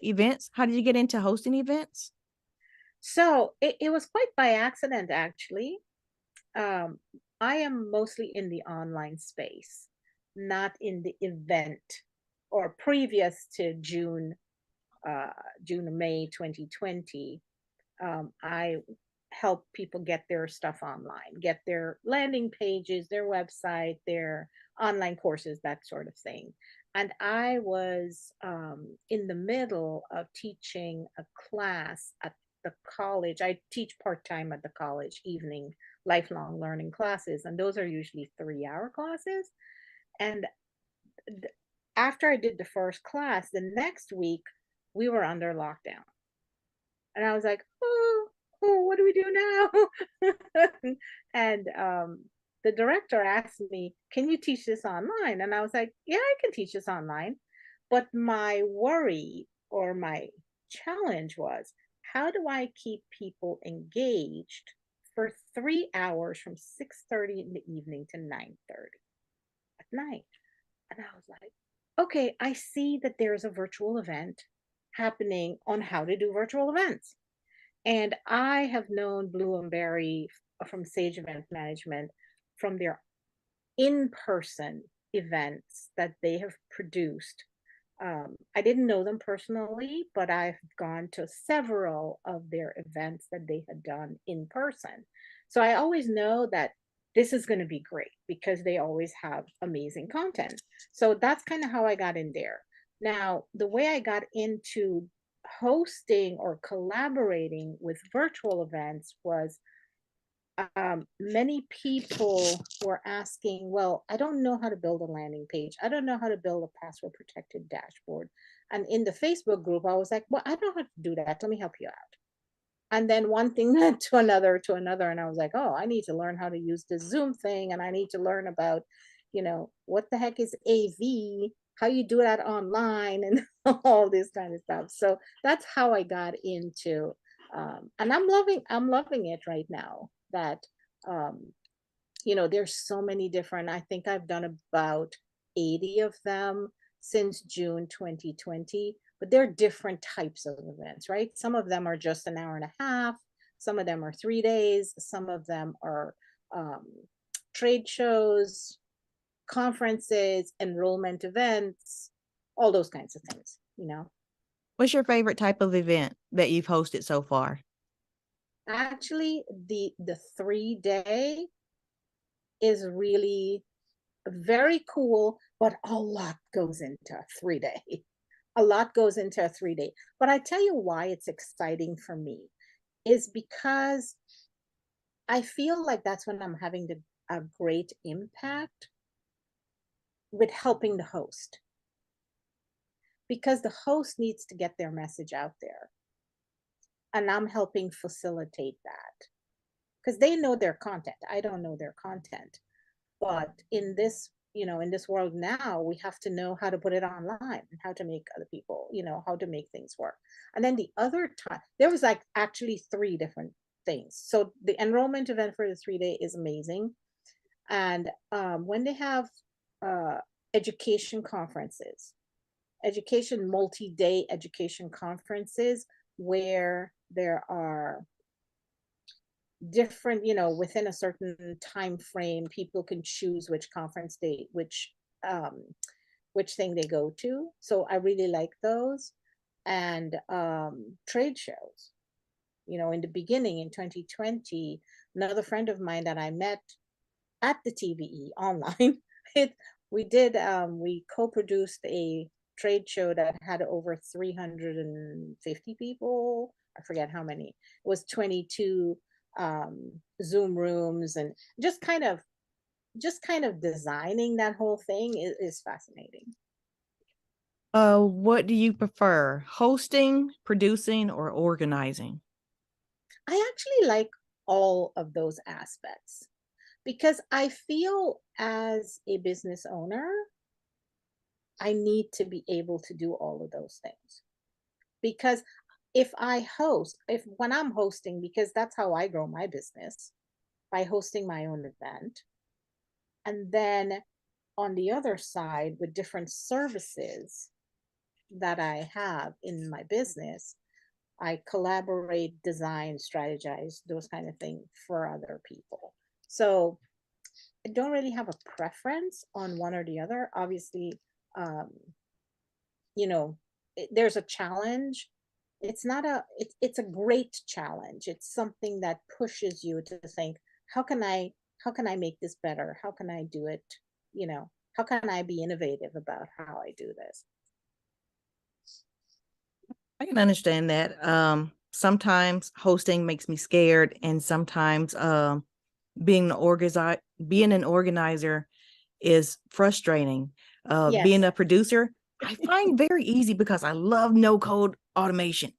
events? How did you get into hosting events? So it was quite by accident, actually. Um, I am mostly in the online space, not in the event or previous to uh, June or May 2020. I help people get their stuff online, get their landing pages, their website, their online courses, that sort of thing. And I was in the middle of teaching a class at the college. I teach part time at the college, evening lifelong learning classes, and those are usually 3 hour classes. And th- after I did the first class, the next week we were under lockdown. And I was like, oh, what do we do now? And the director asked me, can you teach this online? And I was like, yeah, I can teach this online. But my worry or my challenge was, how do I keep people engaged for 3 hours from 6:30 in the evening to 9:30 at night? And I was like, okay, I see that there's a virtual event happening on how to do virtual events. And I have known Blue and Berry from Sage Event Management from their in-person events that they have produced. I didn't know them personally, but I've gone to several of their events that they had done in person. So I always know that this is going to be great because they always have amazing content. So that's kind of how I got in there. Now, the way I got into hosting or collaborating with virtual events was many people were asking, well, I don't know how to build a landing page. I don't know how to build a password protected dashboard. And in the Facebook group, I was like, well, I don't know how to do that. Let me help you out. And then one thing led to another. And I was like, oh, I need to learn how to use the Zoom thing. And I need to learn about, what the heck is AV, how you do that online and all this kind of stuff. So that's how I got into and I'm loving it right now that um, there's so many different, I think I've done about 80 of them since June 2020, but they're different types of events, right? Some of them are just an hour and a half, some of them are 3 days, some of them are um, trade shows, conferences, enrollment events, all those kinds of things. What's your favorite type of event that you've hosted so far? Actually, the 3 day is really very cool, but a lot goes into a 3 day. A lot goes into a 3 day. But I tell you why it's exciting for me is because I feel like that's when I'm having a great impact with helping the host because the host needs to get their message out there. And I'm helping facilitate that because they know their content. I don't know their content. But in this world now, we have to know how to put it online and how to make other people, how to make things work. And then the other time, there was like actually three different things. So the enrollment event for the 3 day is amazing. And when they have uh, education conferences, multi-day education conferences where there are different, within a certain time frame, people can choose which conference they um which thing they go to. So I really like those. And trade shows. In the beginning in 2020, another friend of mine that I met at the TVE online, it we co-produced a trade show that had over 350 people. I forget how many. It was 22 Zoom rooms, and just kind of designing that whole thing is fascinating. What do you prefer, hosting, producing, or organizing? I actually like all of those aspects because I feel as a business owner, I need to be able to do all of those things. Because if when I'm hosting, because that's how I grow my business, by hosting my own event. And then on the other side, with different services, that I have in my business, I collaborate, design, strategize, those kind of things for other people. So I don't really have a preference on one or the other. Obviously, um, you know, there's a challenge. It's not a, it's a great challenge. It's something that pushes you to think, how can I, how can I make this better? How can I do it? You know, how can I be innovative about how I do this? I can understand that. Sometimes hosting makes me scared, and sometimes being an organizer is frustrating. Being Yes, a producer, I find very easy because I love no code automation.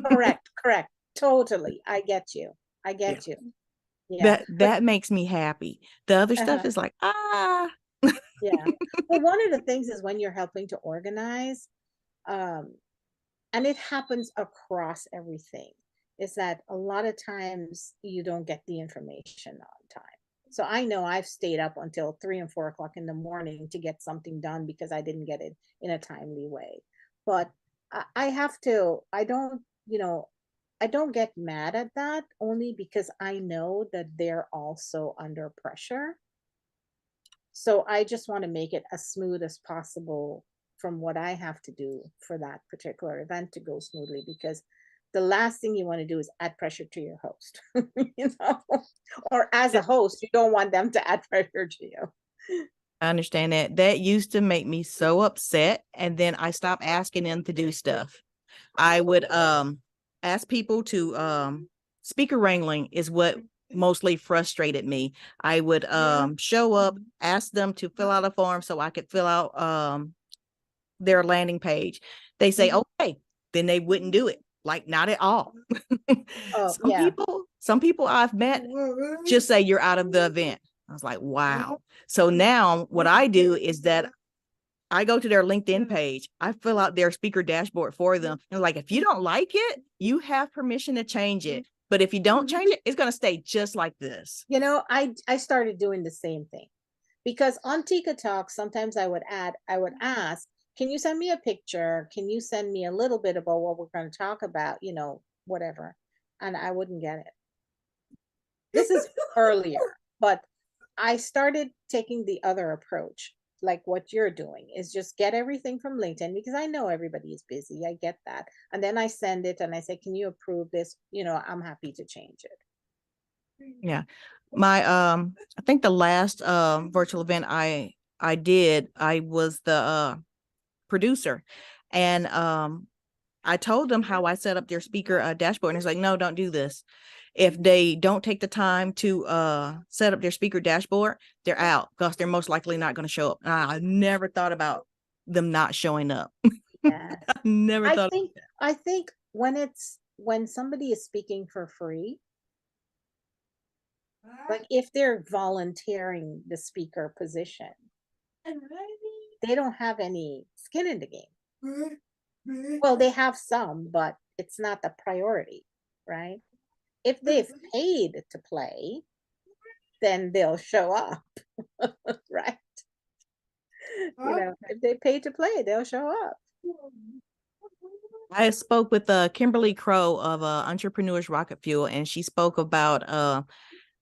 correct, correct. Totally. I get you. I Yeah. get you. Yeah. But That makes me happy. The other stuff uh is like, ah. yeah. Well, one of the things is when you're helping to organize, um, and it happens across everything, is that a lot of times you don't get the information on time. So I know I've stayed up until 3 and 4 o'clock in the morning to get something done because I didn't get it in a timely way. But I have to, I don't, you know, I don't get mad at that, only because I know that they're also under pressure. So I just want to make it as smooth as possible from what I have to do for that particular event to go smoothly, because the last thing you want to do is add pressure to your host, you know, or as a host, you don't want them to add pressure to you. I understand that. That used to make me so upset, and then I stopped asking them to do stuff. I would ask people to speaker wrangling is what mostly frustrated me. I would show up, ask them to fill out a form so I could fill out their landing page. They say Mhm. okay, then they wouldn't do it. Like not at all. Oh, yeah. Some people I've met just say you're out of the event. I was like, wow. So now what I do is that I go to their LinkedIn page. I fill out their speaker dashboard for them. And like, if you don't like it, you have permission to change it. But if you don't change it, it's going to stay just like this. You know, I started doing the same thing, because on Tika Talk, sometimes I would ask, can you send me a picture? Can you send me a little bit about what we're going to talk about? You know, whatever. And I wouldn't get it. This is earlier, but I started taking the other approach, like what you're doing, is just get everything from LinkedIn, because I know everybody is busy. I get that. And then I send it and I say, can you approve this? You know, I'm happy to change it. Yeah. My I think the last virtual event I did, I was the producer. And I told them how I set up their speaker dashboard, and it's like, no, don't do this. If they don't take the time to set up their speaker dashboard, they're out because they're most likely not going to show up. I never thought about them not showing up. Yes. I never I thought. think I think when somebody is speaking for free, like if they're volunteering the speaker position, they don't have any skin in the game. Well, they have some, but it's not the priority, right? If they've paid to play, then they'll show up, right? You know, if they pay to play, they'll show up. I spoke with Kimberly Crow of Entrepreneurs Rocket Fuel, and she spoke about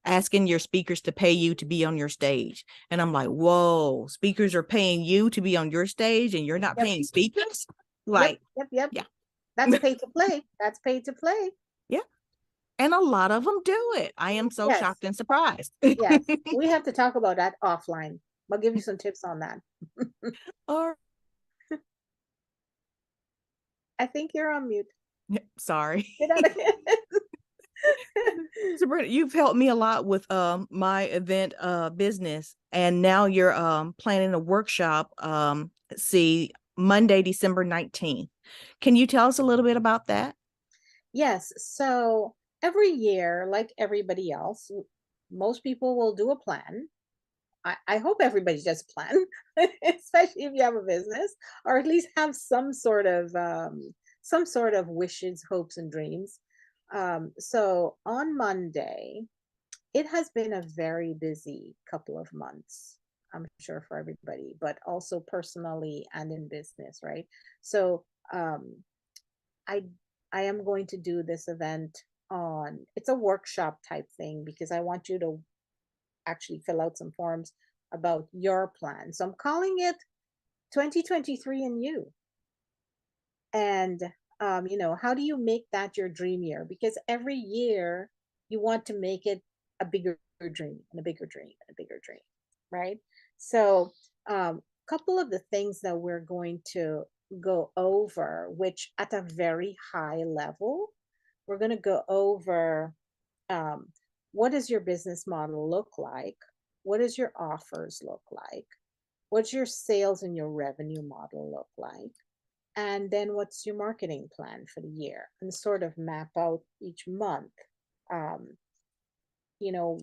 asking your speakers to pay you to be on your stage. And I'm like, whoa, speakers are paying you to be on your stage and you're not Yep, paying speakers? yep, Like, yep, yep. yeah. That's paid to play. That's paid to play. Yeah. And a lot of them do it. I am so Yes, shocked and surprised. yes. We have to talk about that offline. I'll give you some tips on that. Or I think you're on mute. sorry. Get out again. Sabrina, you've helped me a lot with my event business, and now you're planning a workshop see Monday, December 19th. Can you tell us a little bit about that? Yes. So every year, like everybody else, most people will do a plan. I hope everybody does a plan, especially if you have a business, or at least have some sort of wishes, hopes, and dreams. So on Monday, it has been a very busy couple of months. I'm sure for everybody, but also personally and in business, right? So I I am going to do this event on, it's a workshop type thing because I want you to actually fill out some forms about your plan. So I'm calling it 2023 and you. And how do you make that your dream year? Because every year you want to make it a bigger dream and a bigger dream and a bigger dream, right? So couple of the things that we're going to go over, which at a very high level, we're going to go over um, what does your business model look like? What does your offers look like? What's your sales and your revenue model look like? And then what's your marketing plan for the year? And sort of map out each month, um,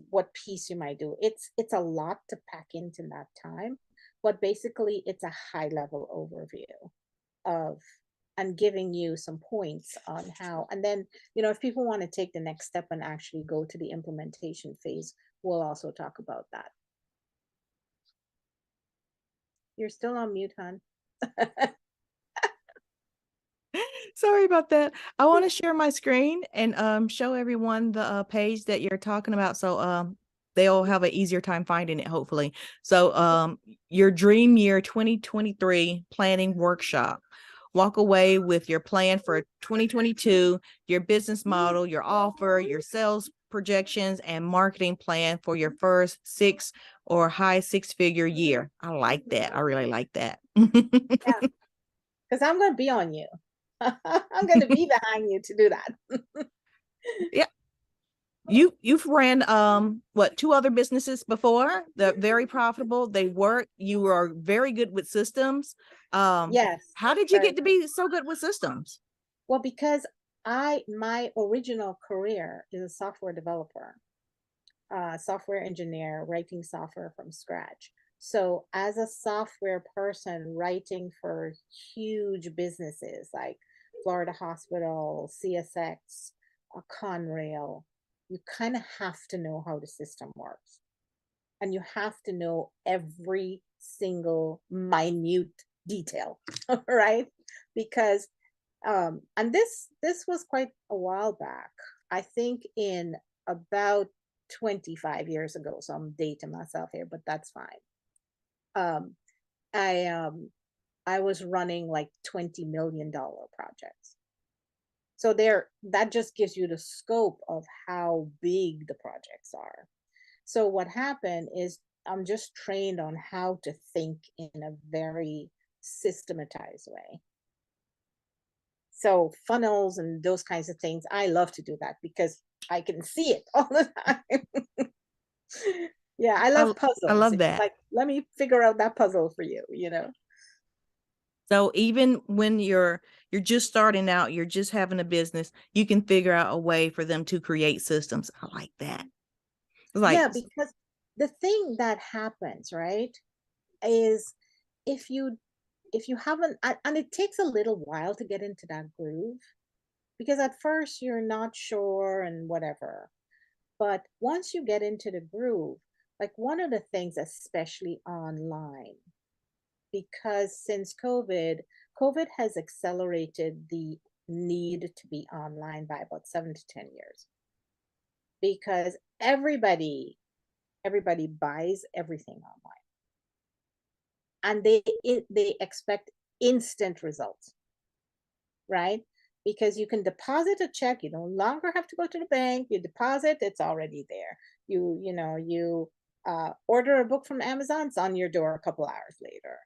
what piece you might do. It's a lot to pack into that time, but basically it's a high level overview of and giving you some points on how. And then, if people want to take the next step and actually go to the implementation phase, we'll also talk about that. You're still on mute, hon. Sorry about that. I want to share my screen and show everyone the page that you're talking about, so they'll have an easier time finding it, hopefully. So your Dream Year 2023 planning workshop. Walk away with your plan for 2022, your business model, your offer, your sales projections, and marketing plan for your first six or high six-figure year. I like that. I really like that. Yeah, because I'm going to be on you. I'm going to be behind you to do that. Yeah. You've ran what, two other businesses before? They're very profitable. They work. You are very good with systems. Yes, How did you very get to good. be so good with systems? Well, because my original career is a software developer, software engineer, writing software from scratch. So as a software person writing for huge businesses like Florida Hospital, CSX, Conrail, you kind of have to know how the system works. And you have to know every single minute detail, right? Because and this was quite a while back. I think in about 25 years ago. So I'm dating myself here, but that's fine. Um, I was running like $20 million projects. So there, that just gives you the scope of how big the projects are. So what happened is I'm just trained on how to think in a very systematized way. So funnels and those kinds of things, I love to do that because I can see it all the time. Yeah, I I love I puzzles. love It's that. like, let me figure out that puzzle for you. So even when you're just starting out, you're just having a business, you can figure out a way for them to create systems. I like that. Like, Yeah, because the thing that happens, right, is if you if you haven't and it takes a little while to get into that groove because at first you're not sure and whatever. But once you get into the groove, like one of the things, especially online, because since COVID has accelerated the need to be online by about 7 to 10 years because everybody buys everything online and they expect instant results, right? Because you can deposit a check, you no longer have to go to the bank. You deposit, it's already there. You order a book from Amazon, it's on your door a couple hours later.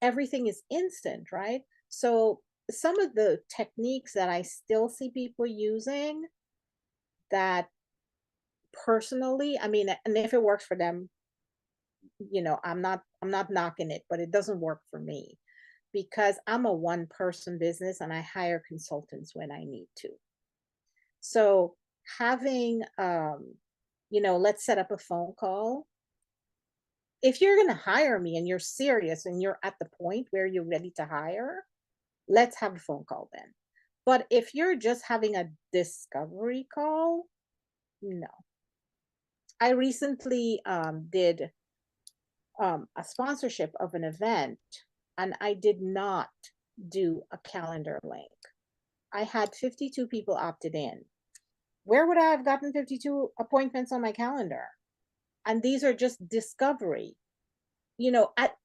Everything is instant, right? So some of the techniques that I still see people using that personally, I mean, and if it works for them, I'm not knocking it, but it doesn't work for me because I'm a one person business and I hire consultants when I need to. So having let's set up a phone call. If you're going to hire me and you're serious and you're at the point where you're ready to hire, let's have a phone call then. But if you're just having a discovery call, no. I recently did a sponsorship of an event, and I did not do a calendar link. I had 52 people opted in. Where would I have gotten 52 appointments on my calendar? And these are just discovery. In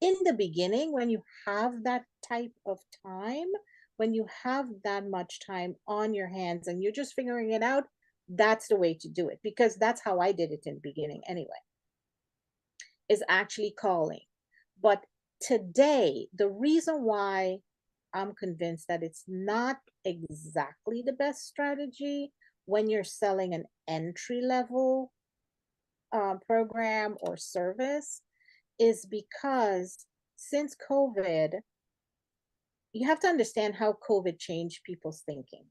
the beginning, when you have that type of time, when you have that much time on your hands and you're just figuring it out, that's the way to do it, because that's how I did it in the beginning anyway, is actually calling. But today, the reason why I'm convinced that it's not exactly the best strategy when you're selling an entry level program or service is because since COVID, you have to understand how COVID changed people's thinking.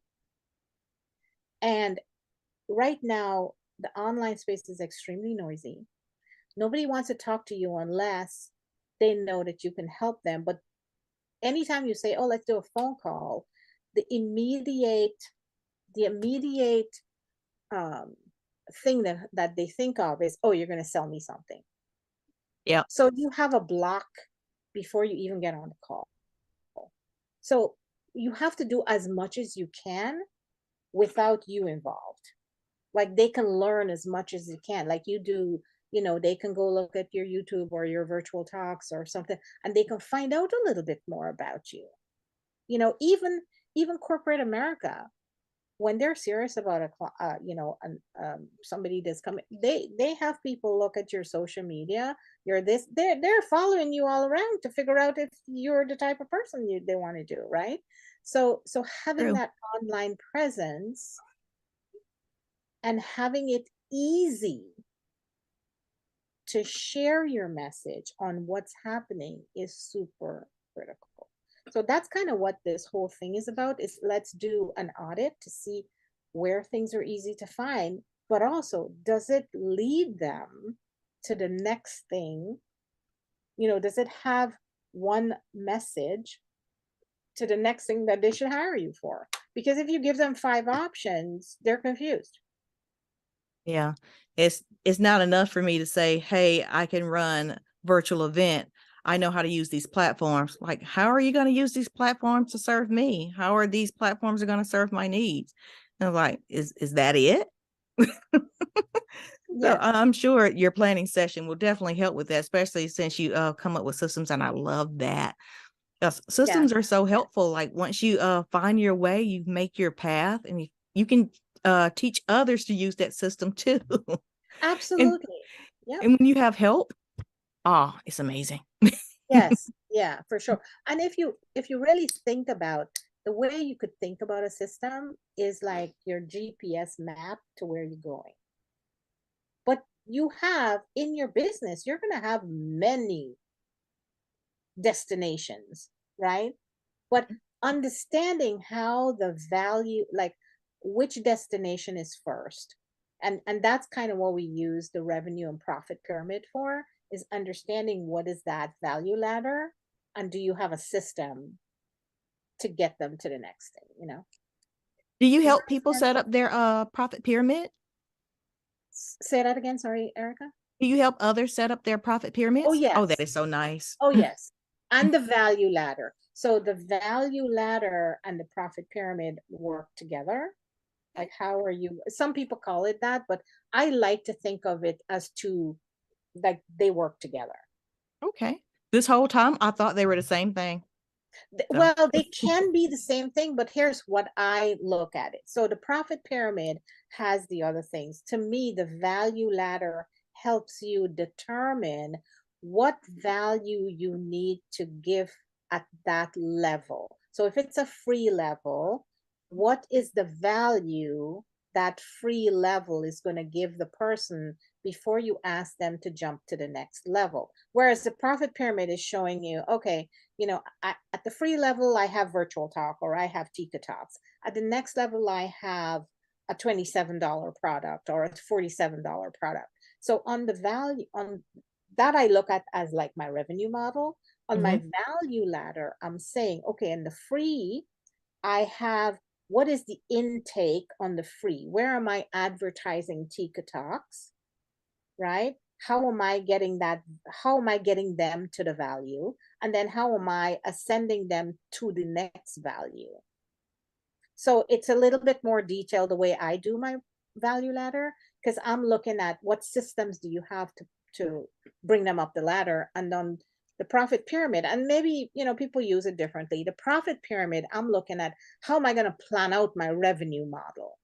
And right now, the online space is extremely noisy. Nobody wants to talk to you unless they know that you can help them. But anytime you say, "Oh, let's do a phone call," the immediate um, thing that they think of is, "Oh, you're going to sell me something." Yeah. So you have a block before you even get on the call. So you have to do as much as you can without you involved. Like they can learn as much as they can. Like you do, they can go look at your YouTube or your virtual talks or something, and they can find out a little bit more about you. Even corporate America, when they're serious about somebody that's coming, they have people look at your social media. They're following you all around to figure out if you're the type of person they want to do, right? So having True. that online presence and having it easy to share your message on what's happening is super critical. So that's kind of what this whole thing is about, is let's do an audit to see where things are easy to find, but also does it lead them to the next thing? Does it have one message to the next thing that they should hire you for? Because if you give them 5 options, they're confused. Yeah. It's not enough for me to say, "Hey, I can run virtual event. I know how to use these platforms." Like, how are you going to use these platforms to serve me? How are these platforms going to serve my needs? And I'm like, is that it? So Yes. I'm sure your planning session will definitely help with that, especially since you come up with systems, and I love that. Yes. Systems are so Yes. helpful. Like once you find your way, you make your path, and you can teach others to use that system too. and Absolutely. Yep. and when you have help, oh, it's amazing. Yes. Yeah, for sure. And if you really think about the way you could think about a system is like your GPS map to where you're going. But you have in your business, you're going to have many destinations, right? But understanding how the value, like which destination is first, and that's kind of what we use the revenue and profit pyramid for, is understanding what is that value ladder, and do you have a system to get them to the next thing. Do you Do you help people understand? set up their profit pyramid? Say that again, sorry, Erica. Do you help others set up their profit Oh pyramids? Oh, that yes. is so nice. Oh yes. And the value ladder. So the value ladder and the profit pyramid work together. Like how are you, some people call it that, but I like to think of it as two, like they work together. Okay. This whole time I thought they were the same thing. So, Well, they can be the same thing, but here's what I look at it. So the profit pyramid has the other things. To me, the value ladder helps you determine what value you need to give at that level. So if it's a free level, what is the value that free level is going to give the person before you ask them to jump to the next level? Whereas the profit pyramid is showing you, okay, at the free level, I have virtual talk or I have Teekah talks. At the next level, I have a $27 product or a $47 product. So on the value, on that, I look at as like my revenue model. On my mhm. value ladder, I'm saying, okay, in the free, I have, what is the intake on the free? Where am I advertising Teekah talks? Right? how am I getting that? How am I getting them to the value? And then how am I ascending them to the next value? So it's a little bit more detailed the way I do my value ladder, because I'm looking at what systems do you have to bring them up the ladder. And on the profit pyramid, and maybe people use it differently. The profit pyramid, I'm looking at how am I going to plan out my revenue model?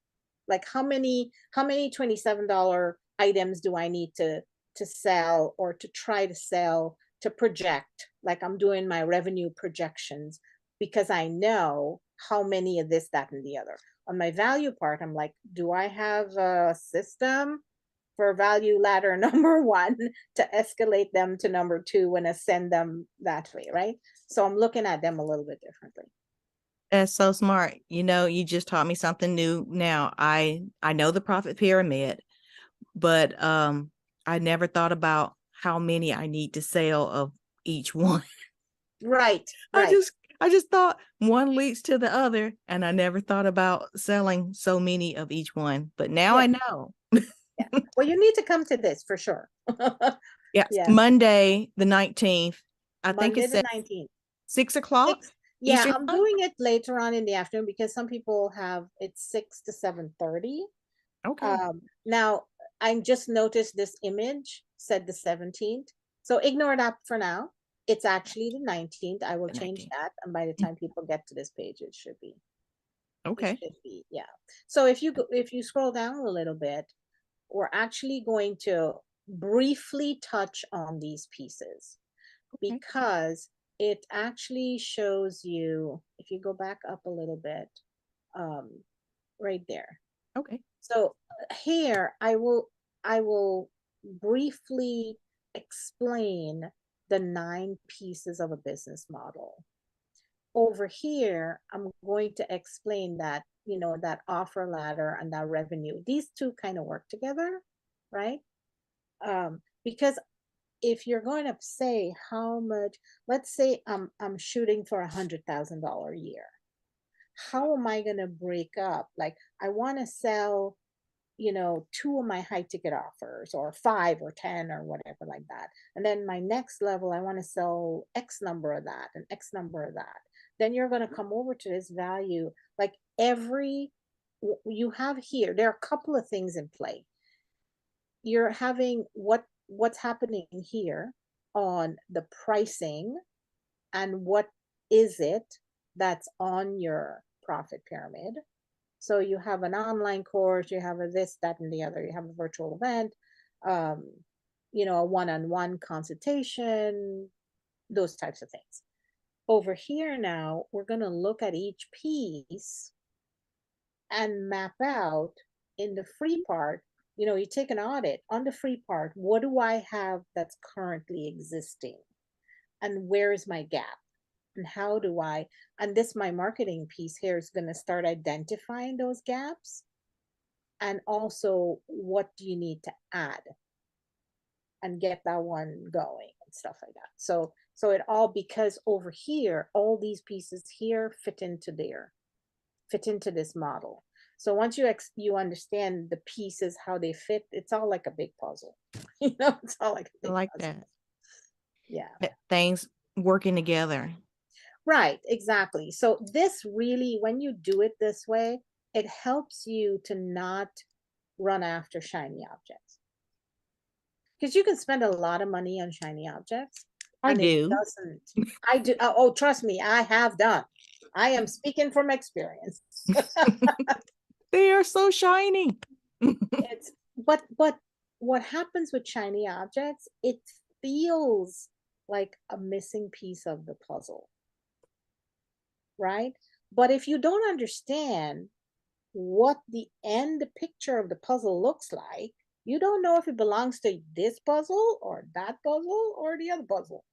Like how many $27 items do I need to sell, or to try to sell, to project, like I'm doing my revenue projections, because I know how many of this, that, and the other. On my value part, I'm like, do I have a system for value ladder number one to escalate them to number two and ascend them that way, right? So I'm looking at them a little bit differently. That's so smart. You just taught me something new now. I know the profit pyramid, but I never thought about how many I need to sell of each one. Right, I right. just I just thought one leads to the other, and I never thought about selling so many of each one. But now Yeah, I know. yeah. Well, you need to come to this for sure. Yes, Yeah, Monday the 19th. I think Monday it's the at 19th. 6 o'clock Six. Yeah, Eastern I'm time. doing it later on in the afternoon because some people have it's 6 to 7:30. Okay, Now I just noticed this image said the 17th. So ignore that for now. It's actually the 19th. I will the change 19th. that. And by the time people get to this page, it Okay, should be, yeah. So if you scroll down a little bit, we're actually going to briefly touch on these pieces, okay, because it actually shows you, if you go back up a little bit, um, right there. okay, So here I will briefly explain the 9 pieces of a business model. Over here, I'm going to explain that, that offer ladder and that revenue. These two kind of work together, right? Because if you're going to say how much, let's say I'm shooting for $100,000 a year. How am I going to break up? Like I want to sell, two of my high ticket offers, or 5 or 10 or whatever like that. And then my next level, I want to sell X number of that and X number of that. Then you're going to come over to this value. Like you have here, there are a couple of things in play. You're having what's happening here on the pricing, and what is it that's on your profit pyramid. So you have an online course, you have a this, that, and the other, you have a virtual event, um, a one-on-one consultation, those types of things. Over here now, we're going to look at each piece and map out in the free part. You take an audit on the free part. What do I have that's currently existing? And where is my gap? And how do I, and this, my marketing piece here is going to start identifying those gaps. And also, what do you need to add and get that one going and stuff like that. So it all, because over here, all these pieces here fit into this model. So once you understand the pieces, how they fit, it's all like a big puzzle. It's all like a I big like puzzle. that. Yeah. Things working together. Right, exactly. So this really, when you do it this way, it helps you to not run after shiny objects. Because you can spend a lot of money on shiny objects I and it do. doesn't. I do. Oh, trust me, I have done. I am speaking from experience. They are so shiny. It's but what happens with shiny objects, it feels like a missing piece of the puzzle, right? But if you don't understand what the end picture of the puzzle looks like, you don't know if it belongs to this puzzle or that puzzle or the other puzzle.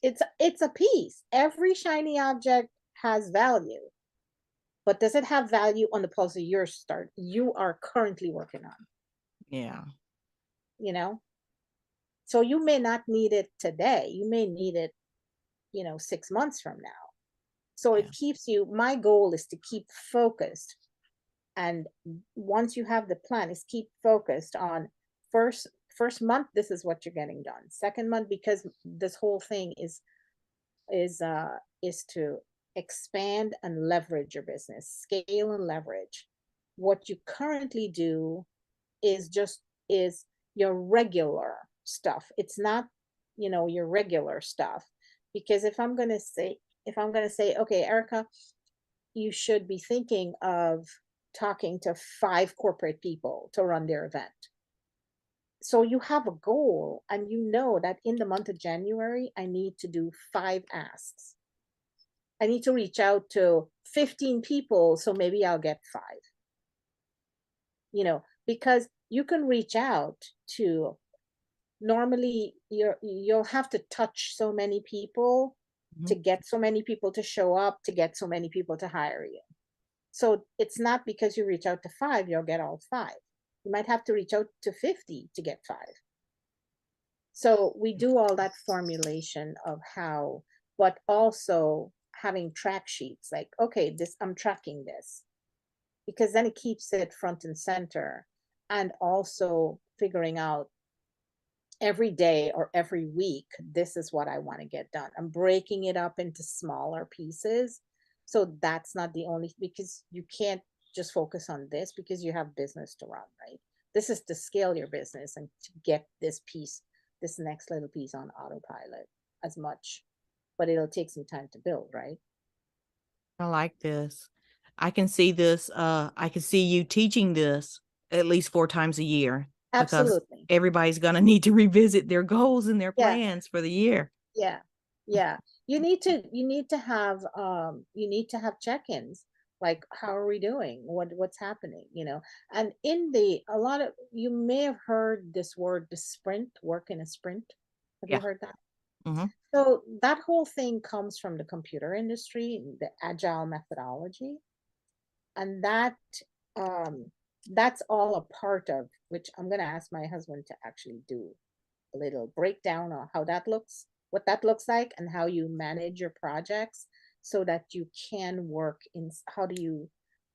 It's a piece. Every shiny object has value, but does it have value on the puzzle you are currently working on? Yeah. You know, so you may not need it today. You may need it, 6 months from now. So Yeah. it keeps you. My goal is to keep focused, and once you have the plan, is keep focused on first first month, this is what you're getting done. Second month, because this whole thing is to expand and leverage your business, scale and leverage. What you currently do is just is your regular stuff. It's not, your regular stuff. Because if I'm gonna say, okay, Erica, you should be thinking of talking to 5 corporate people to run their event. So you have a goal and you know that in the month of January, I need to do 5 asks. I need to reach out to 15 people, so maybe I'll get 5. Because you can reach out to, normally you'll have to touch so many people to Mhm. get so many people to show up, to get so many people to hire you. So it's not because you reach out to 5, you'll get all 5. You might have to reach out to 50 to get 5. So we do all that formulation of how, but also having track sheets like, okay, this, I'm tracking this, because then it keeps it front and center. And also figuring out every day or every week, this is what I want to get done. I'm breaking it up into smaller pieces. So that's not the only, because you can't just focus on this because you have business to run, right? This is to scale your business and to get this piece, this next little piece on autopilot as much, but it'll take some time to build, right? I like this. I can see this. I can see you teaching this at least 4 times a year because Absolutely. everybody's going to need to revisit their goals and their Yeah. plans for the year. Yeah. Yeah. You need to have check-ins. Like, how are we doing? What's happening? And a lot of, you may have heard this word, the sprint, work in a sprint. Have you Yeah. heard that? Hmm. So that whole thing comes from the computer industry, the agile methodology. And um that's all a part of, which I'm gonna ask my husband to actually do a little breakdown on how that looks, what that looks like, and how you manage your projects so that you can work in, how do you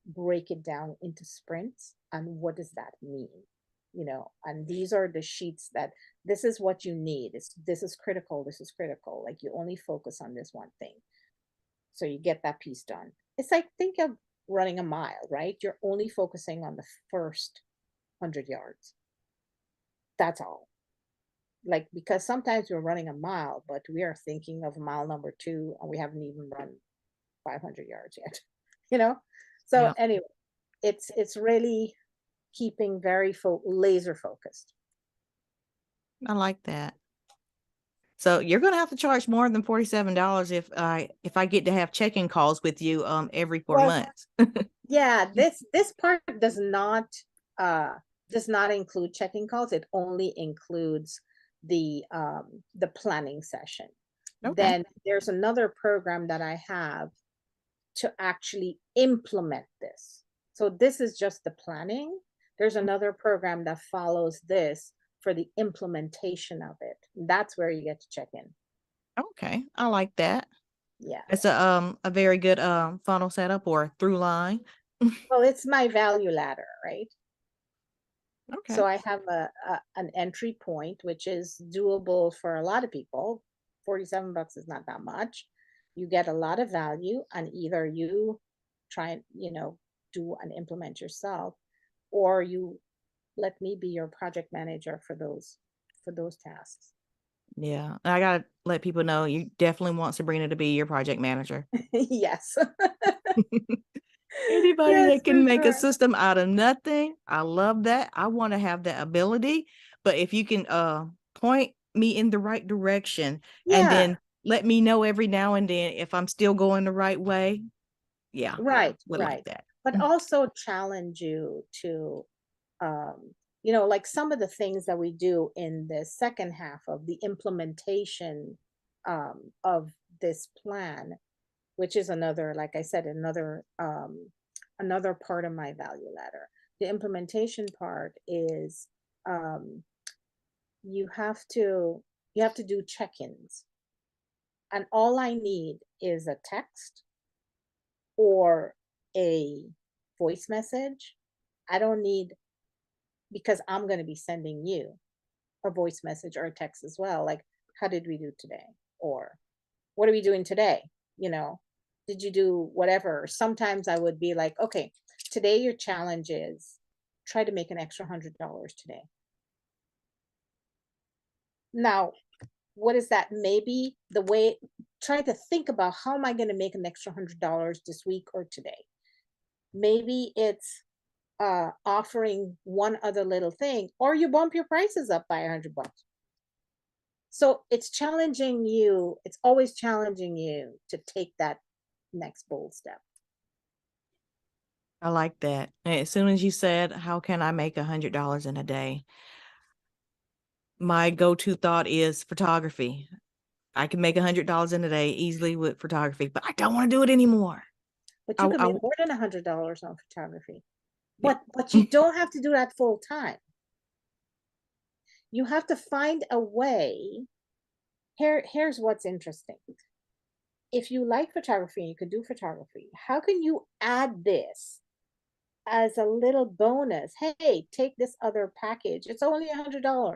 break it down into sprints and what does that mean? And these are the sheets that, this is what you need. This is critical. This is critical. Like, you only focus on this one thing. So you get that piece done. It's like, think of running a mile, right? You're only focusing on the first 100 yards. That's all. Like, because sometimes we're running a mile, but we are thinking of mile number 2 and we haven't even run 500 yards yet, you know? So Yeah. anyway, it's really keeping very laser focused. I like that. So you're going to have to charge more than $47 if I get to have check-in calls with you every four Well, months. yeah, this part does not include checking calls. It only includes the planning session. Okay. Then there's another program that I have to actually implement this. So this is just the planning. There's another program that follows this for the implementation of it. That's where you get to check in. Okay. I like that. Yeah. It's a very good funnel setup or through line. Well, it's my value ladder, right? Okay. So I have an entry point, which is doable for a lot of people. $47 is not that much. You get a lot of value, and either you try and, do and implement yourself, or you let me be your project manager for those tasks. Yeah. I gotta let people know you definitely want Sabrina to be your project manager. Yes. Anybody Yes, that for can make a sure. system out of nothing, I love that. I want to have that ability. But if you can point me in the right direction and Yeah, then let me know every now and then if I'm still going the right way, yeah, right, would like right. that. But also challenge you to, like some of the things that we do in the second half of the implementation of this plan, which is another, like I said, another part of my value ladder. The implementation part is, um, you have to do check-ins, and all I need is a text or a voice message. I don't need, because I'm going to be sending you. a voice message or a text as well, like, how did we do today? Or what are we doing today? You know, did you do whatever? Sometimes I would be like, okay, today your challenge is try to make an extra $100 today. Now, what is that? Maybe the way, try to think about how am I going to make an extra $100 this week or today? Maybe it's offering one other little thing, or you bump your prices up by $100. So it's challenging you. It's always challenging you to take that next bold step. I like that. As soon as you said, how can I make $100 in a day? My go-to thought is photography. I can make $100 in a day easily with photography, but I don't want to do it anymore. But you can I make more than $100 on photography. yeah. But you don't have to do that full time. You have to find a way. Here's what's interesting. If you like photography and you can do photography, how can you add this as a little bonus? Hey, take this other package. It's only $100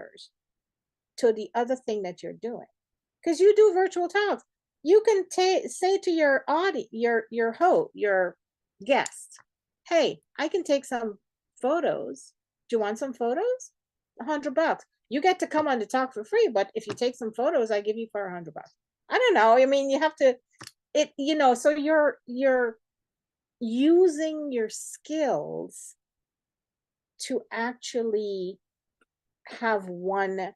to the other thing that you're doing. Because you do virtual talks. You can say to your audience, your guests, hey, I can take some photos. Do you want some photos? $100. You get to come on the talk for free, but if you take some photos, I give you for $100. I don't know. I mean, you have to so you're using your skills to actually have one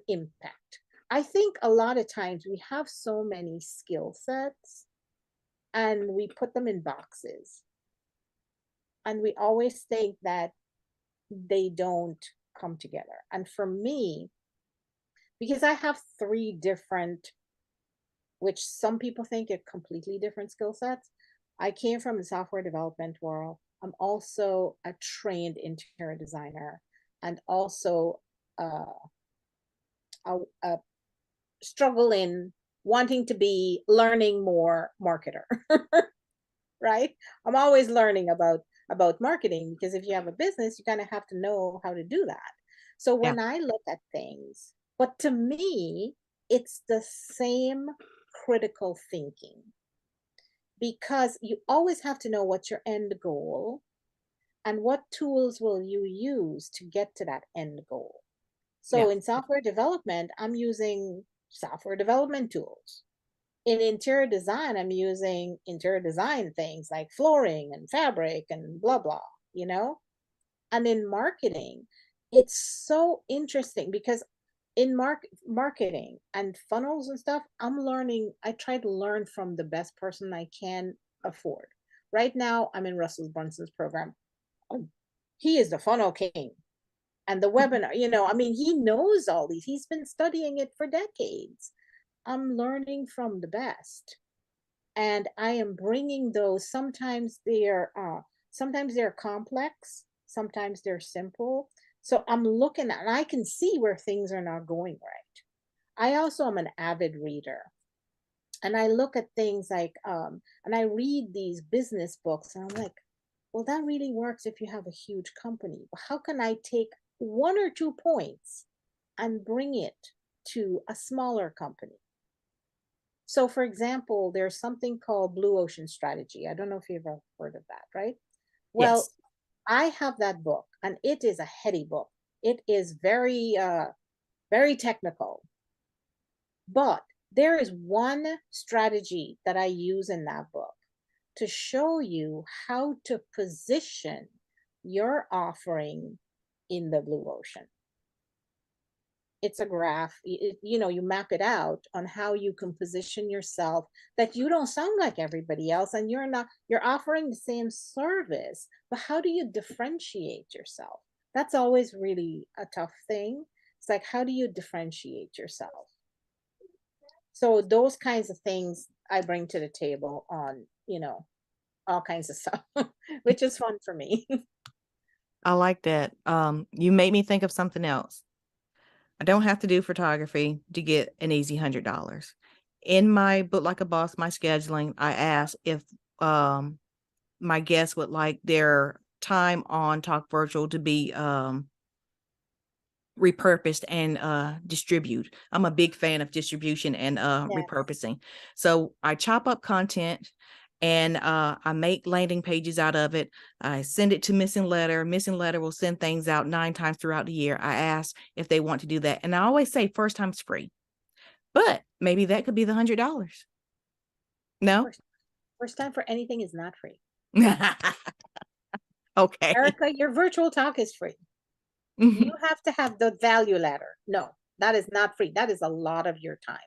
impact. I think a lot of times we have so many skill sets and we put them in boxes. And we always think that they don't come together. And for me, because I have three different, which some people think are completely different skill sets. I came from the software development world. I'm also a trained interior designer and also a struggle in wanting to be learning more marketer. Right? I'm always learning about marketing, because if you have a business, you kind of have to know how to do that. So Yeah. when I look at things, but to me, it's the same critical thinking, because you always have to know what's your end goal and what tools will you use to get to that end goal. So Yeah. in software development, I'm using software development tools. In interior design, I'm using interior design things like flooring and fabric and blah, blah, you know? And in marketing, it's so interesting because in marketing and funnels and stuff, I try to learn from the best person I can afford. Right now, I'm in Russell Brunson's program. He is the funnel king. And the webinar, I mean, he knows all these. He's been studying it for decades. I'm learning from the best, and I am bringing those. Sometimes they're complex, sometimes they're simple. So I'm looking at, and I can see where things are not going right. I also am an avid reader, and I look at things like and I read these business books, and I'm like, well, that really works if you have a huge company. But how can I take one or two points and bring it to a smaller company? So, for example, there's something called Blue Ocean Strategy. I don't know if you've ever heard of that, right? Well, Yes. I have that book, and it is a heady book. It is very technical, but there is one strategy that I use in that book to show you how to position your offering in the blue ocean. It's a graph. You map it out on how you can position yourself, that you don't sound like everybody else, and you're offering the same service, but how do you differentiate yourself? That's always really a tough thing. It's like, how do you differentiate yourself? So those kinds of things I bring to the table on, all kinds of stuff, which is fun for me. I like that. You made me think of something else. I don't have to do photography to get an easy $100. In my Book Like a Boss, my scheduling, I asked if my guests would like their time on Talk Virtual to be repurposed and distribute. I'm a big fan of distribution and Yes. repurposing. So I chop up content and I make landing pages out of it. I send it to Missing Letter. Missing Letter will send things out 9 times throughout the year. I ask if they want to do that. And I always say first time's free. But maybe that could be the $100. No? First time for anything is not free. Okay. Erica, your virtual talk is free. You have to have the value ladder. No, that is not free. That is a lot of your time.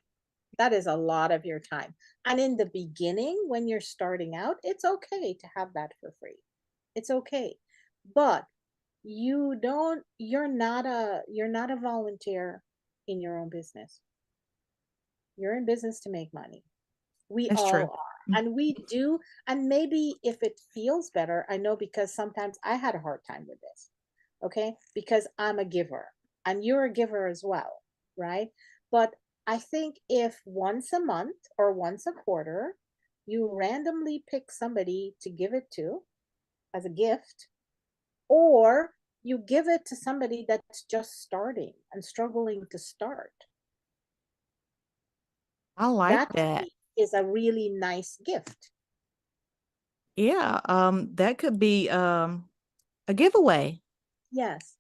That is a lot of your time. And in the beginning, when you're starting out, it's okay to have that for free. It's okay. But you're not a volunteer in your own business. You're in business to make money. We That's true. all are. And we do. And maybe if it feels better, I know because sometimes I had a hard time with this. Okay. Because I'm a giver and you're a giver as well. Right. But I think if once a month or once a quarter, you randomly pick somebody to give it to as a gift, or you give it to somebody that's just starting and struggling to start, I like that to that. me is a really nice gift. Yeah, that could be a giveaway. Yes.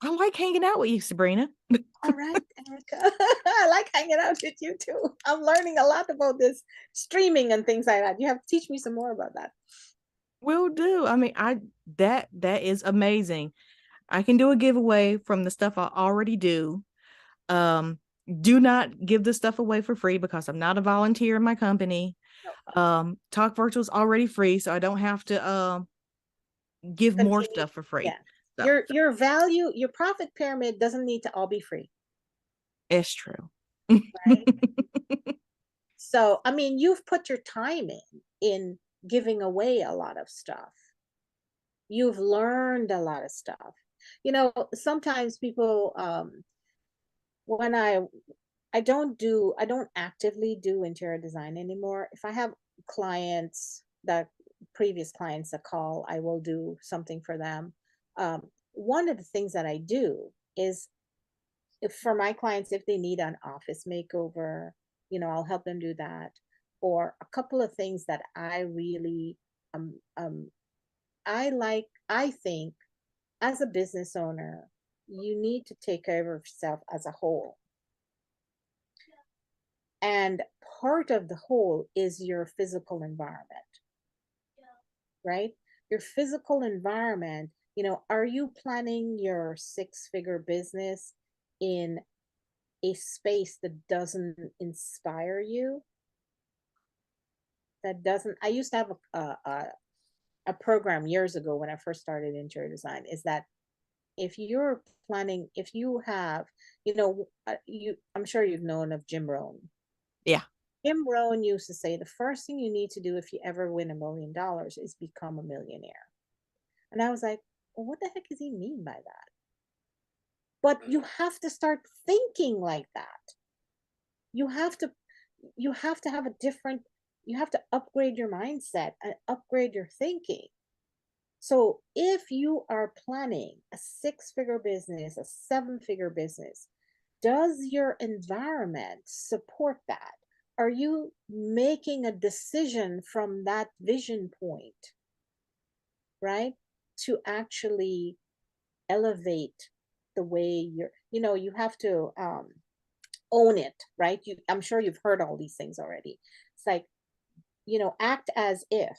I like hanging out with you, Sabrina. All right, Erica. I like hanging out with you too. I'm learning a lot about this streaming and things like that. You have to teach me some more about that. Will do. I mean, that is amazing. I can do a giveaway from the stuff I already do. Um, do not give the stuff away for free because I'm not a volunteer in my company. No, Talk Virtual is already free, so I don't have to give more continue. stuff for free. Yeah. So Your value, your profit pyramid doesn't need to all be free, it's true. right? So, I mean, you've put your time in giving away a lot of stuff. You've learned a lot of stuff. You know, sometimes people when I don't actively do interior design anymore. If I have clients that previous clients that call, I will do something for them. One of the things that I do is if for my clients, if they need an office makeover, I'll help them do that. Or a couple of things that I really um um I think as a business owner, you need to take care of yourself as a whole. And part of the whole is your physical environment, right? Your physical environment, are you planning your 6-figure business in a space that doesn't inspire you? That doesn't, I used to have a program years ago when I first started interior design, is that if you're planning, if you have, I'm sure you've known of Jim Rohn. Yeah. Jim Rohn used to say the first thing you need to do if you ever win $1 million is become a millionaire. And I was like, well, what the heck does he mean by that? But you have to start thinking like that. You have to you have to have a different, you have to upgrade your mindset and upgrade your thinking. So if you are planning a 6-figure business, a 7-figure business, does your environment support that? Are you making a decision from that vision point, right? To actually elevate the way you have to own it, right? I'm sure you've heard all these things already. It's like, act as if.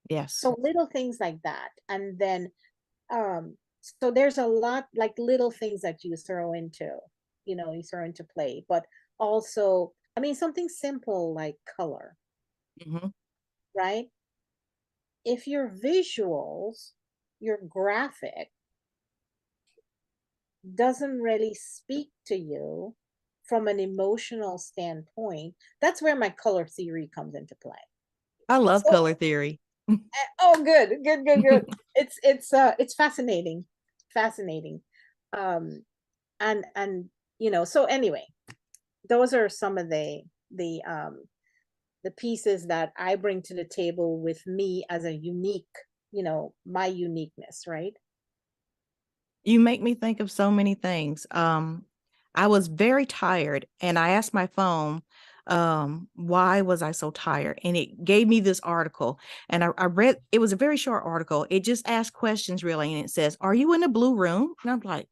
Yes. So little things like that. And then so there's a lot like little things that you throw into play, but also, I mean, something simple like color, Hmm. right? If your visuals, your graphic doesn't really speak to you from an emotional standpoint, that's where my color theory comes into play. I love So, color theory. oh, good, good, good, good. It's fascinating, fascinating. Um, and so anyway, those are some of the pieces that I bring to the table with me as a unique, my uniqueness, right? You make me think of so many things. I was very tired and I asked my phone, why was I so tired? And it gave me this article. And I read, it was a very short article. It just asked questions really. And it says, are you in a blue room? And I'm like,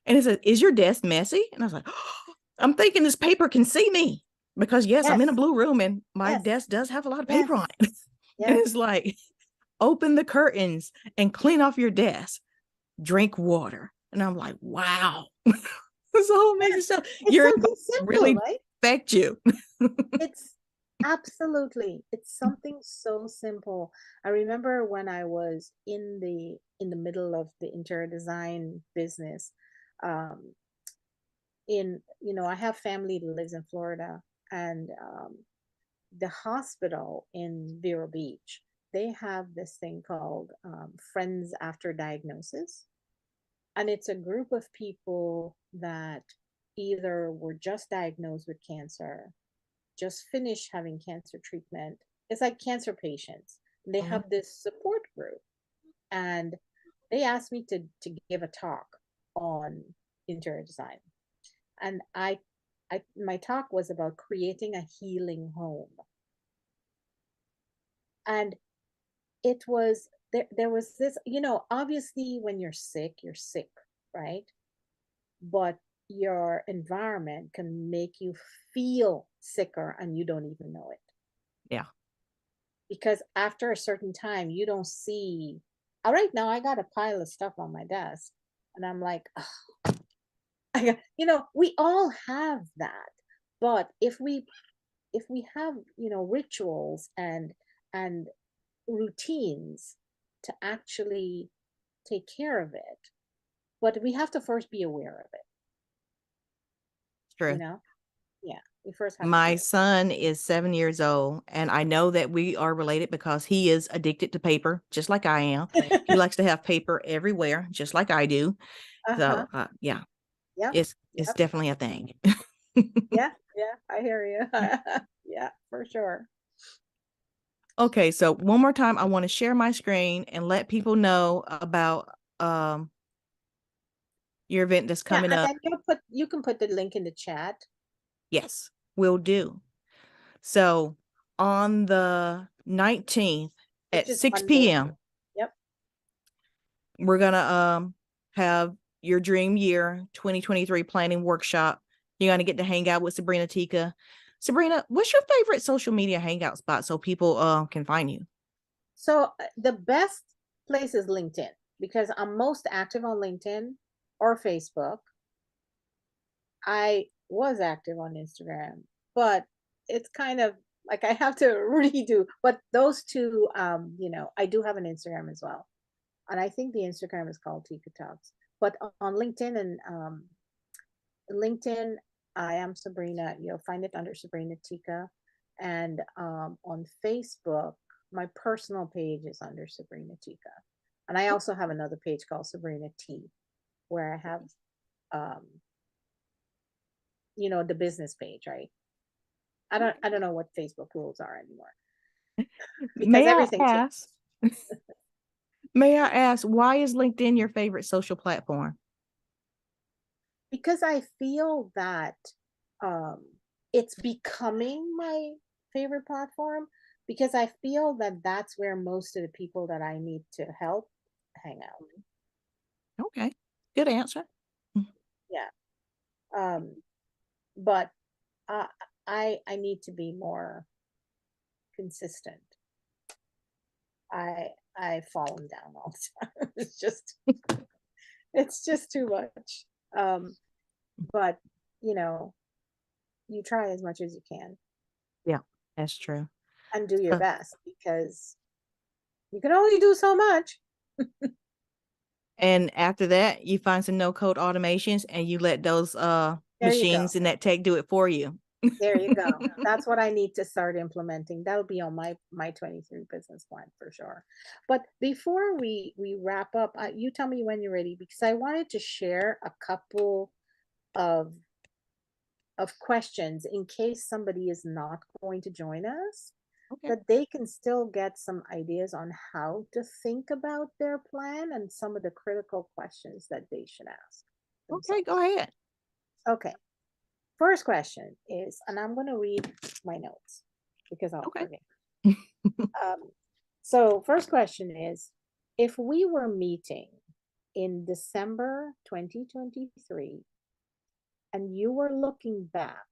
and it says, is your desk messy? And I was like, I'm thinking this paper can see me because yes, I'm in a Yes, blue room and my yes, desk does have a lot of paper on yes, it. And yes. it's like, open the curtains and clean off your desk, drink water. And I'm like, wow, this whole amazing stuff. It's Your something environment simple, really right? affect you. It's absolutely, it's something so simple. I remember when I was in the middle of the interior design business, um, I have family that lives in Florida, and the hospital in Vero Beach, they have this thing called Friends After Diagnosis. And it's a group of people that either were just diagnosed with cancer, just finished having cancer treatment. It's like cancer patients. They Mhm. have this support group. And they asked me to give a talk on interior design. And my talk was about creating a healing home. And it was there was this, obviously when you're sick, right? But your environment can make you feel sicker and you don't even know it. Yeah, Because after a certain time, you don't see. Right now, I got a pile of stuff on my desk, and I'm like, "Ugh." We all have that. But if we have, rituals and routines to actually take care of it, but we have to first be aware of it, it's you true. know? Yeah, we first have to be My aware. son is 7 years old, and I know that we are related because he is addicted to paper, just like I am. He likes to have paper everywhere, just like I do. Uh-huh. So, yeah, Yep. it's Yep. definitely a thing. Yeah. Yeah. I hear you. Yeah, for sure. Okay, so one more time, I want to share my screen and let people know about your event that's Yeah, coming and up. then you can put the link in the chat, Yes, will do. So on the 19th which at is 6 Monday. p.m., Yep. we're gonna have your dream year 2023 planning workshop. You're gonna get to hang out with Sabrina Teekah. Sabrina, what's your favorite social media hangout spot so people can find you? So the best place is LinkedIn because I'm most active on LinkedIn or Facebook. I was active on Instagram, but it's kind of like I have to redo. But those two, I do have an Instagram as well, and I think the Instagram is called Tika Talks. But on LinkedIn, I am Sabrina. You'll find it under Sabrina Teekah, and on Facebook, my personal page is under Sabrina Teekah, and I also have another page called Sabrina T, where I have um, the business page, right? I don't know what Facebook rules are anymore because May I everything ask? changes. May I ask why is LinkedIn your favorite social platform? Because I feel that um, it's becoming my favorite platform because I feel that that's where most of the people that I need to help hang out. Okay, good answer. Yeah. Um, but uh, I need to be more consistent. I've fallen down all the time. It's just too much. Um, but you know, you try as much as you can Yeah, that's true. and do your So, best because you can only do so much. and after that, you find some no code automations and you let those There you go. machines and that tech do it for you. There you go. That's what I need to start implementing. That'll be on my 23 business plan for sure. But before we wrap up, you tell me when you're ready because I wanted to share a couple of questions in case somebody is not going to join us. Okay. that they can still get some ideas on how to think about their plan and some of the critical questions that they should ask Okay, go themselves. ahead. Okay. First question is, and I'm going to read my notes because I'll Okay. forget. So, first question is, if we were meeting in December 2023 and you were looking back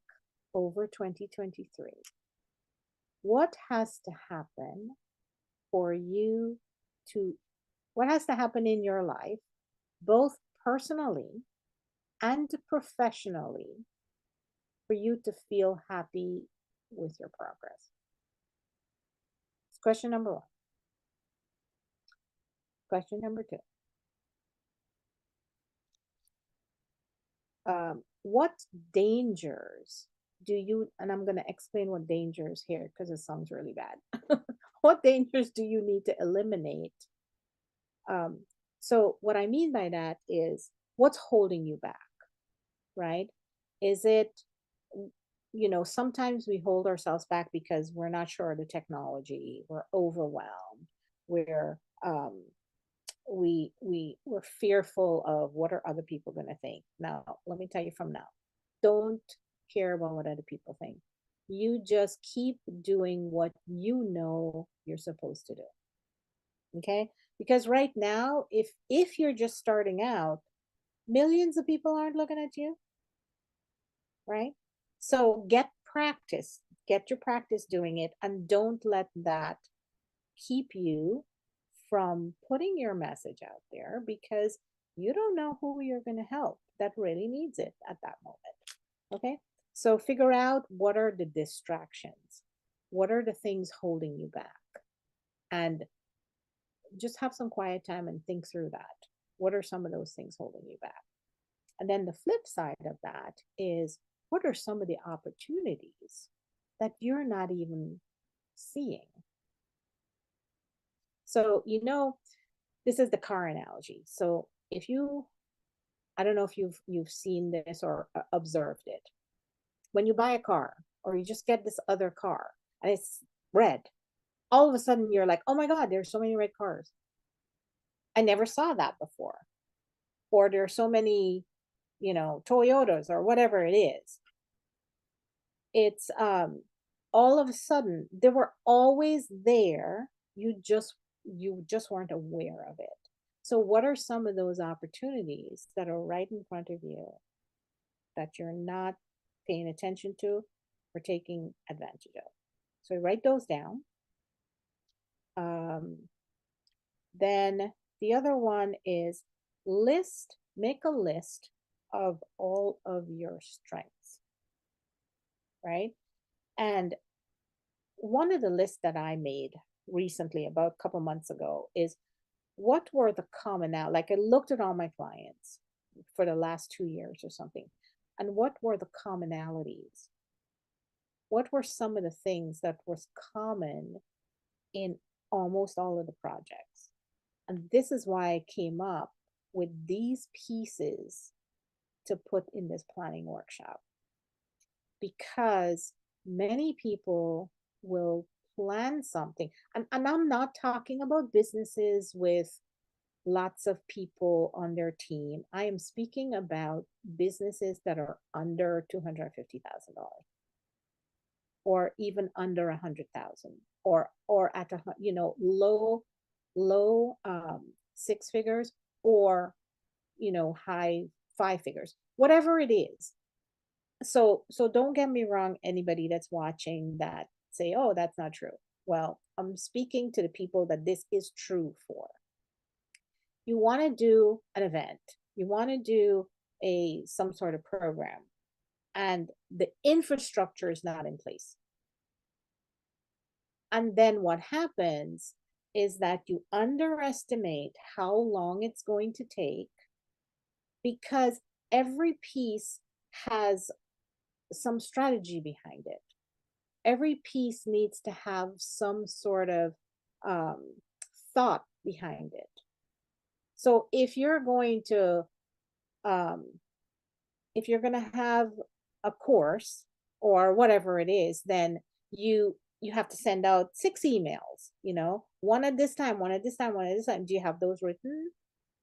over 2023, what has to happen for you to, what has to happen in your life, both personally and professionally, for you to feel happy with your progress? It's question number one. Question number two. What dangers do you, and I'm going to explain what dangers here because it sounds really bad. What dangers do you need to eliminate? Um, so, what I mean by that is what's holding you back, right? Is it, sometimes we hold ourselves back because we're not sure of the technology, we're overwhelmed, we're, we're fearful of what are other people going to think. Now let me tell you from now, don't care about what other people think. You just keep doing what you know you're supposed to do. Okay, because right now, if you're just starting out, millions of people aren't looking at you, right? So get your practice doing it, and don't let that keep you from putting your message out there, because you don't know who you're going to help that really needs it at that moment. Okay. So figure out what are the distractions, what are the things holding you back, and just have some quiet time and think through that. What are some of those things holding you back? And then the flip side of that is, what are some of the opportunities that you're not even seeing? So, this is the car analogy. So, if you, I don't know if you've seen this or observed it. When you buy a car or you just get this other car and it's red, all of a sudden you're like, "Oh my god, there's so many red cars. I never saw that before." Or there's so many, Toyotas or whatever it is. It's all of a sudden they were always there. You just weren't aware of it. So what are some of those opportunities that are right in front of you that you're not paying attention to or taking advantage of? So write those down. Um, then the other one is, make a list of all of your strengths, right? And one of the lists that I made recently, about a couple months ago, is what were the commonality. Like, I looked at all my clients for the last 2 years or something, and what were the commonalities? What were some of the things that was common in almost all of the projects? And this is why I came up with these pieces to put in this planning workshop, because many people will plan something. And I'm not talking about businesses with lots of people on their team. I am speaking about businesses that are under $250,000 or even under 100,000, or at a low six figures, or high five figures, whatever it is. So don't get me wrong, anybody that's watching that say, "Oh, that's not true." Well, I'm speaking to the people that this is true for. You want to do an event, you want to do a some sort of program, and the infrastructure is not in place. And then what happens is that you underestimate how long it's going to take, because every piece has some strategy behind it. Every piece needs to have some sort of um, thought behind it. So um, if you're going to have a course or whatever it is, then you you have to send out 6 emails, one at this time, one at this time, one at this time. Do you have those written?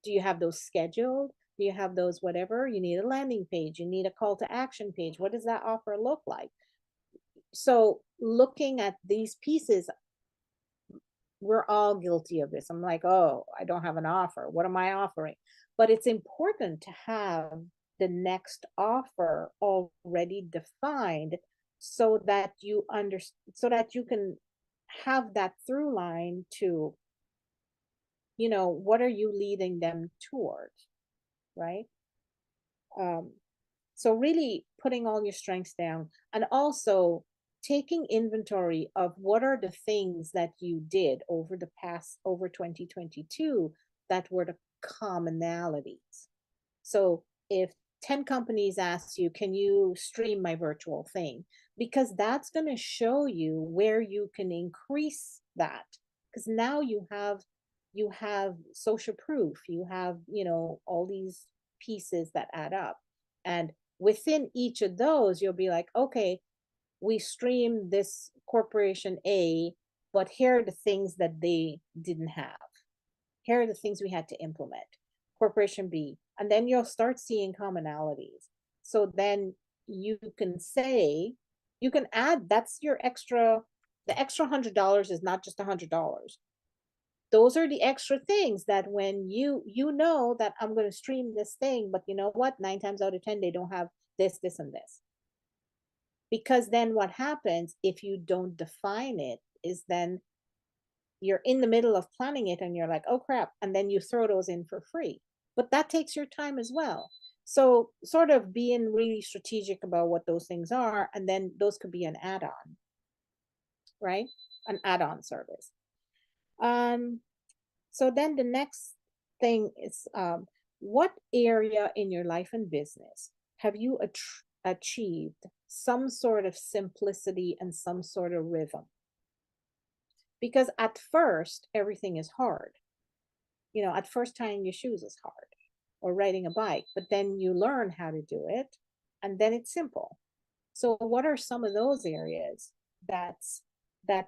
Do you have those scheduled? Do you have those whatever? You need a landing page. You need a call to action page. What does that offer look like? So looking at these pieces, we're all guilty of this. I'm like, oh, I don't have an offer. What am I offering? But it's important to have the next offer already defined so that you so that you can have that through line to, what are you leading them towards, right? Um, so really putting all your strengths down and also taking inventory of what are the things that you did over 2022 that were the commonalities. So if 10 companies ask you, can you stream my virtual thing? Because that's going to show you where you can increase that. Because now you have social proof, you have, all these pieces that add up. And within each of those, you'll be like, okay, we stream this corporation A, but here are the things that they didn't have. Here are the things we had to implement. Corporation B. And then you'll start seeing commonalities. So then you can say, you can add, that's your extra, the extra $100 is not just $100. Those are the extra things that when you know that I'm going to stream this thing, but you know what? 9 times out of 10, they don't have this, this, and this. Because then what happens if you don't define it is then you're in the middle of planning it and you're like, oh crap, and then you throw those in for free. But that takes your time as well. So sort of being really strategic about what those things are, and then those could be an add-on, right? An add-on service. So then the next thing is, what area in your life and business have you achieved some sort of simplicity and some sort of rhythm? Because at first, everything is hard. At first tying your shoes is hard, or riding a bike, but then you learn how to do it, and then it's simple. So what are some of those areas that's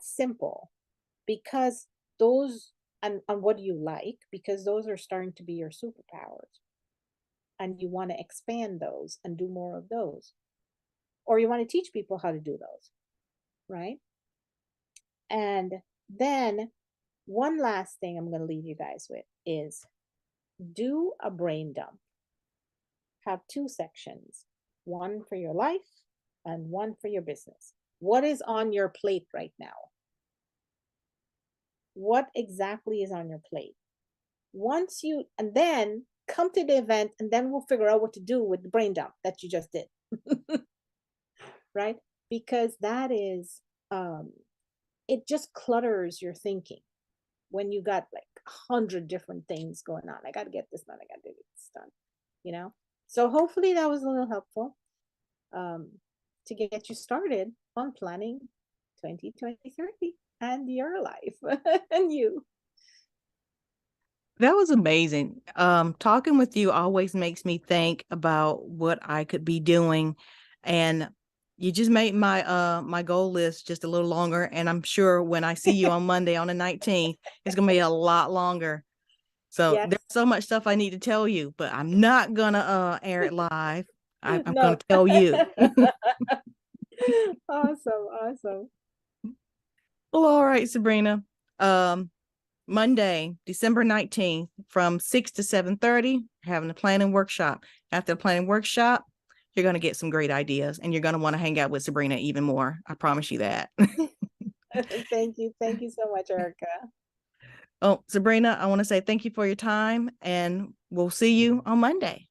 simple? Because those, and what do you like? Because those are starting to be your superpowers. And you want to expand those and do more of those. Or you want to teach people how to do those, right? And then one last thing I'm going to leave you guys with is do a brain dump. Have 2 sections, one for your life and one for your business. What is on your plate right now? What exactly is on your plate? And then come to the event, and then we'll figure out what to do with the brain dump that you just did. Right? Because that is, it just clutters your thinking when you got like 100 different things going on. I got to get this done. I got to get this done, So hopefully that was a little helpful to get you started on planning 2023 and your life and you. That was amazing. Talking with you always makes me think about what I could be doing, and you just made my goal list just a little longer. And I'm sure when I see you on Monday on the 19th, it's gonna be a lot longer. So Yes. there's so much stuff I need to tell you, but I'm not gonna air it live. I'm No. gonna tell you. Awesome. Well, all right, Sabrina. Monday, December 19th, from 6 to 7:30, having a planning workshop. After the planning workshop, you're going to get some great ideas, and you're going to want to hang out with Sabrina even more. I promise you that. Thank you. Thank you so much, Erica. Oh, Sabrina, I want to say thank you for your time, and we'll see you on Monday.